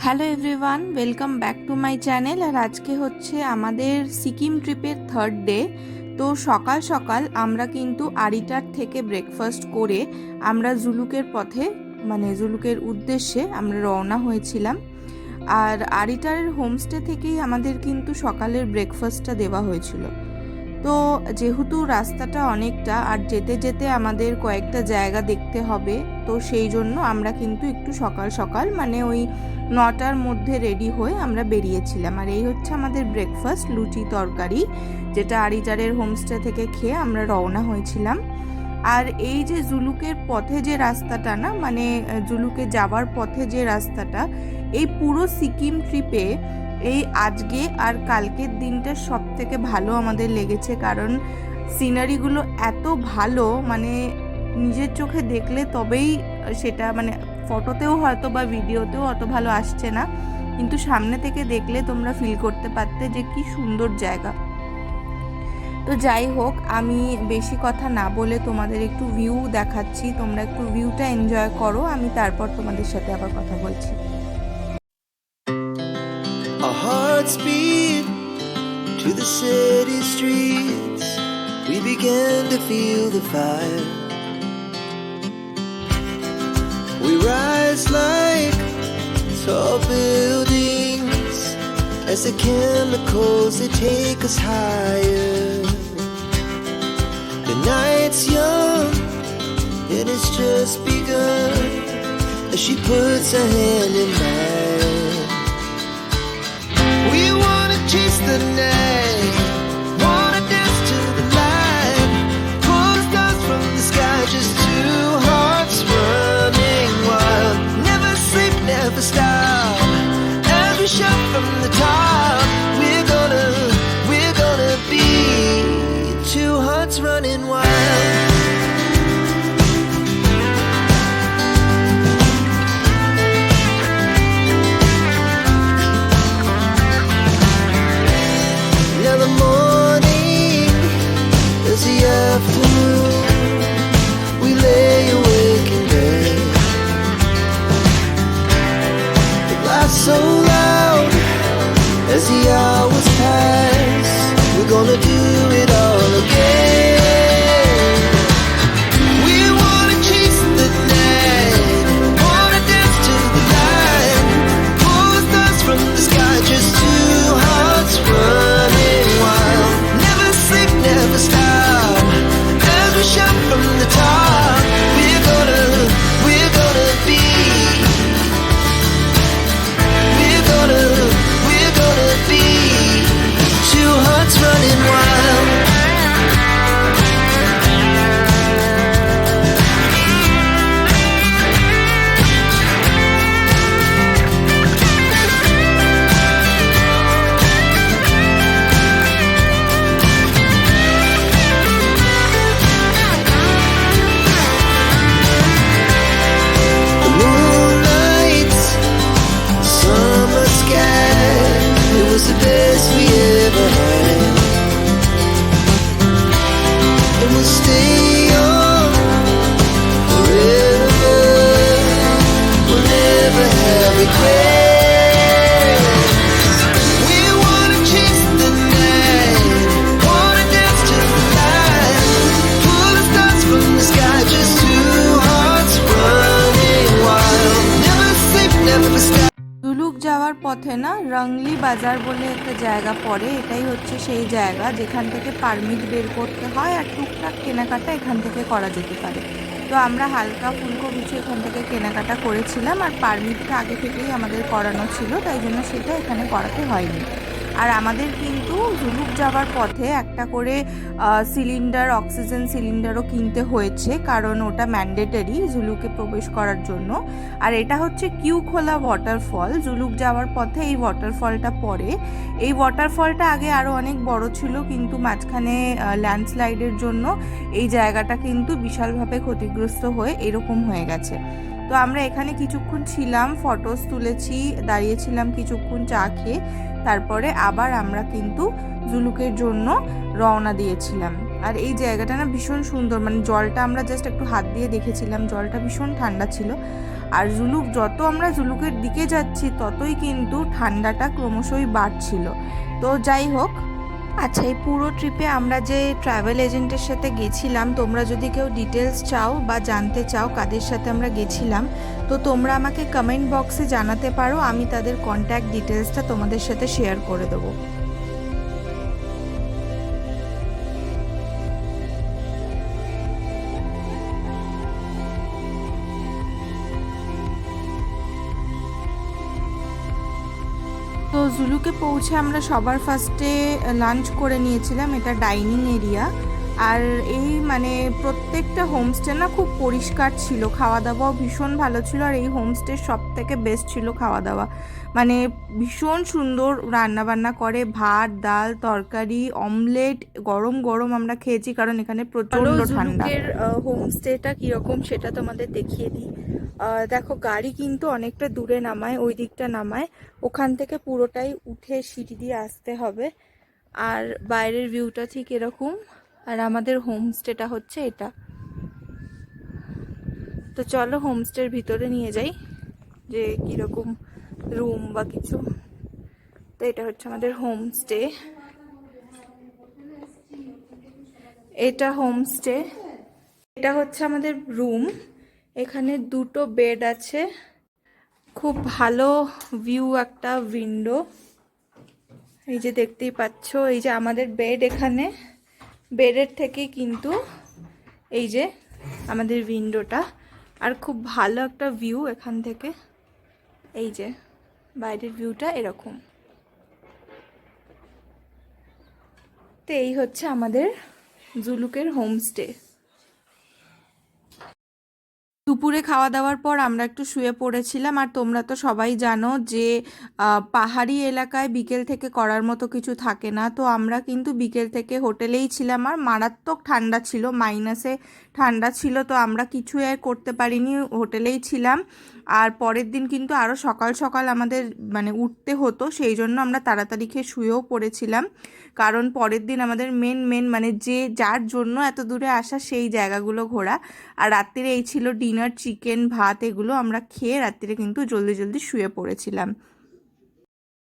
Hello everyone, welcome back to my channel. আর আজকে হচ্ছে আমাদের সিকিম ট্রিপের থার্ড ডে। তো সকাল সকাল আমরা কিন্তু আরিটার থেকে ব্রেকফাস্ট করে আমরা জুলুকের পথে জুলুকের উদ্দেশ্যে আমরা রওনা হয়েছিলাম। আর আরিটারের হোমস্টে থেকেই আমাদের কিন্তু সকালের ব্রেকফাস্টটা দেওয়া হয়েছিল। তো যেহেতু রাস্তাটা অনেকটা আর যেতে যেতে আমাদের কয়েকটা জায়গা দেখতে হবে, তো সেই জন্য আমরা কিন্তু একটু সকাল সকাল ওই 9টার মধ্যে রেডি হয়ে আমরা বেরিয়েছিলাম। আর এই হচ্ছে আমাদের ব্রেকফাস্ট, লুচি তরকারি, যেটা আরিটারের হোমস্টে থেকে খেয়ে আমরা রওনা হয়েছিলাম। আর এই যে জুলুকের পথে যে রাস্তাটা জুলুকে যাওয়ার পথে যে রাস্তাটা, এই পুরো সিকিম ট্রিপে এই আজকে আর কালকের দিনটা সব থেকে ভালো আমাদের লেগেছে। কারণ সিনারিগুলো এত ভালো, নিজের চোখে দেখলে তবেই সেটা ফটোতেও হয়তো বা ভিডিওতেও অত ভালো আসছে না, কিন্তু সামনে থেকে দেখলে তোমরা ফিল করতে পারতে যে কি সুন্দর জায়গা। তো যাই হোক, আমি বেশি কথা না বলে তোমাদের একটু ভিউ দেখাচ্ছি, তোমরা একটু ভিউটা এনজয় করো, আমি তারপর তোমাদের সাথে আবার কথা বলছি। Our hearts beat to the city streets. We began to feel the fire. We rise like tall buildings as the chemicals, they take us higher. The night's young and it's just begun as she puts her hand in mine. We wanna chase the night, wanna dance to the light, pull the stars from the sky, just two hearts running wild. Never sleep, never stop, as we shout from the top. We're gonna be two hearts running wild. Now the morning is the afternoon. We lay awake in bed. The laughs so loud as the hours pass. We're gonna do it all again. We wanna chase the night, wanna dance to the light, pull the stars from the sky, just two hearts running wild. Never sleep, never stop, as we shout from the top. We're gonna be, we're gonna be two hearts running wild. The moonlight, summer sky, it was the best we ever had. And we'll stay young forever. We'll never have regrets. We wanna chase the night, wanna dance to the light, pull the stars from the sky, just two hearts running wild. Never sleep, never stop. Zuluk যাওয়ার পথে wrongly বাজার বলে একটা জায়গা পড়ে, এটাই হচ্ছে সেই জায়গা যেখান থেকে পারমিট বের করতে হয় আর টুকটাক কেনাকাটা এখান থেকে করা যেতে পারে। তো আমরা হালকা ফুলকো কিছু এখান থেকে কেনাকাটা করেছিলাম, আর পারমিটটা আগে থেকেই আমাদের করানো ছিল, তাই জন্য সেটা এখানে করাতে হয়নি। আর আমাদের কিন্তু জুলুক যাওয়ার পথে একটা করে অক্সিজেন সিলিন্ডারও কিনতে হয়েছে, কারণ ওটা ম্যান্ডেটরি জুলুকে প্রবেশ করার জন্য। আর এটা হচ্ছে কিউখোলা ওয়াটারফল, জুলুক যাওয়ার পথে এই ওয়াটারফলটা পড়ে। এই ওয়াটারফলটা আগে আরও অনেক বড় ছিল, কিন্তু মাঝখানে ল্যান্ডস্লাইডের জন্য এই জায়গাটা কিন্তু বিশালভাবে ক্ষতিগ্রস্ত হয়ে এরকম হয়ে গেছে। তো আমরা এখানে কিছুক্ষণ ছিলাম, ফটোস তুলেছি, দাঁড়িয়েছিলাম কিছুক্ষণ চা খেয়ে, তারপরে আবার আমরা কিন্তু জুলুকের জন্য রওনা দিয়েছিলাম। আর এই জায়গাটা ভীষণ সুন্দর, জলটা আমরা জাস্ট একটু হাত দিয়ে দেখেছিলাম, জলটা ভীষণ ঠান্ডা ছিল। আর যত আমরা জুলুকের দিকে যাচ্ছি ততই কিন্তু ঠান্ডাটা ক্রমশই বাড়ছিল। তো যাই হোক, আচ্ছা, এই পুরো ট্রিপে আমরা যে ট্রাভেল এজেন্টের সাথে গেছিলাম, তোমরা যদি কেউ ডিটেলস চাও বা জানতে চাও কাদের সাথে আমরা গেছিলাম, তো তোমরা আমাকে কমেন্ট বক্সে জানাতে পারো, আমি তাদের কন্ট্যাক্ট ডিটেলসটা তোমাদের সাথে শেয়ার করে দেবো। তো জুলুকে পৌঁছে আমরা সবার ফার্স্টে লাঞ্চ করে নিয়েছিলাম, এটা ডাইনিং এরিয়া। আর এই মানে প্রত্যেকটা হোমস্টে না খুব পরিষ্কার ছিল, খাওয়া দাওয়াও ভীষণ ভালো ছিল। আর এই হোমস্টের সব থেকে বেস্ট ছিল খাওয়া দাওয়া, মানে ভীষণ সুন্দর রান্না বান্না করে, ভাত ডাল তরকারি অমলেট গরম গরম আমরা খেয়েছি, কারণ এখানে প্রচণ্ড ঠান্ডা। হোমস্টেটা কীরকম সেটা তোমাদের দেখিয়ে দিই। দেখো, গাড়ি কিন্তু অনেকটা দূরে নামায়, ওই দিকটা নামায়, ওখান থেকে পুরোটাই উঠে সিঁড়ি দিয়ে আসতে হবে। আর বাইরের ভিউটা ঠিক এরকম, আর আমাদের হোমস্টেটা হচ্ছে এটা। তো চলো হোমস্টের ভিতরে নিয়ে যাই যে কীরকম রুম বা কিছু। তো এটা হচ্ছে আমাদের হোমস্টে, এটা হোমস্টে, এটা হচ্ছে আমাদের রুম। এখানে দুটো বেড আছে, খুব ভালো ভিউ, একটা উইন্ডো, এই যে দেখতেই পাচ্ছ, এই যে আমাদের বেড, এখানে বেডের থেকে কিন্তু এই যে আমাদের উইন্ডোটা, আর খুব ভালো একটা ভিউ এখান থেকে, এই যে বাইরের ভিউটা এরকম। তো এই হচ্ছে আমাদের জুলুকের হোমস্টে। দুপুরে খাওয়া দাওয়ার পর আমরা একটু শুয়ে পড়েছিলাম। আর তোমরা তো সবাই জানো যে পাহাড়ি এলাকায় বিকেল থেকে করার মতো কিছু থাকে না, তো আমরা কিন্তু বিকেল থেকে হোটেলেই ছিলাম। আর মারাত্মক ঠান্ডা ছিল, মাইনাসে ঠান্ডা ছিল, তো আমরা কিছু আর করতে পারিনি, হোটেলেই ছিলাম। আর পরের দিন কিন্তু আরও সকাল সকাল আমাদের মানে উঠতে হতো, সেই জন্য আমরা তাড়াতাড়ি খেয়ে শুয়েও পড়েছিলাম, কারণ পরের দিন আমাদের মেন মানে যে যার জন্য এত দূরে আসা সেই জায়গাগুলো ঘোরা। আর রাত্রিরে এই ছিল ডিনার, চিকেন ভাত, এগুলো আমরা খেয়ে রাত্রিরে কিন্তু জলদি জলদি শুয়ে পড়েছিলাম।